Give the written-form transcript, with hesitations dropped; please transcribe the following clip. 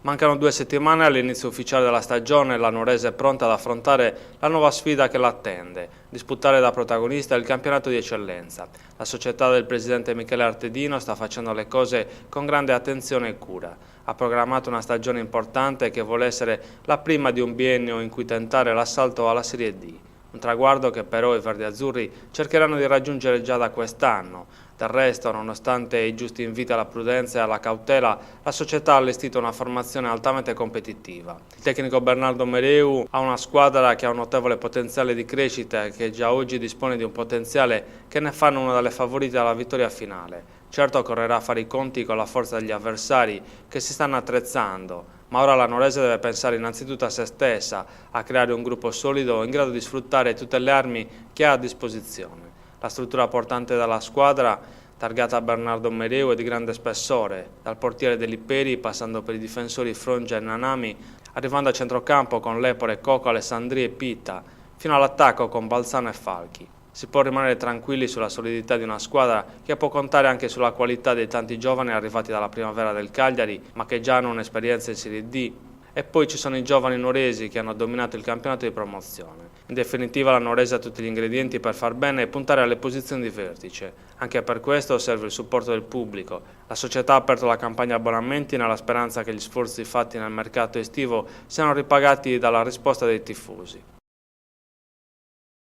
Mancano 2 settimane all'inizio ufficiale della stagione e la Nuorese è pronta ad affrontare la nuova sfida che l'attende, disputare da protagonista il campionato di eccellenza. La società del presidente Michele Artedino sta facendo le cose con grande attenzione e cura. Ha programmato una stagione importante che vuole essere la prima di un biennio in cui tentare l'assalto alla Serie D. Un traguardo che però i verdiazzurri cercheranno di raggiungere già da quest'anno. Del resto, nonostante i giusti inviti alla prudenza e alla cautela, la società ha allestito una formazione altamente competitiva. Il tecnico Bernardo Mereu ha una squadra che ha un notevole potenziale di crescita e che già oggi dispone di un potenziale che ne fanno una delle favorite alla vittoria finale. Certo occorrerà fare i conti con la forza degli avversari che si stanno attrezzando, ma ora la Nuorese deve pensare innanzitutto a se stessa, a creare un gruppo solido in grado di sfruttare tutte le armi che ha a disposizione. La struttura portante della squadra, targata Bernardo Mereu, è di grande spessore, dal portiere dell'Ipperi passando per i difensori Frongia e Nanami, arrivando a centrocampo con Lepore, Coco, Alessandri e Pita, fino all'attacco con Balzano e Falchi. Si può rimanere tranquilli sulla solidità di una squadra che può contare anche sulla qualità dei tanti giovani arrivati dalla primavera del Cagliari, ma che già hanno un'esperienza in Serie D. E poi ci sono i giovani nuoresi che hanno dominato il campionato di promozione. In definitiva la Nuorese ha tutti gli ingredienti per far bene e puntare alle posizioni di vertice. Anche per questo serve il supporto del pubblico. La società ha aperto la campagna abbonamenti nella speranza che gli sforzi fatti nel mercato estivo siano ripagati dalla risposta dei tifosi.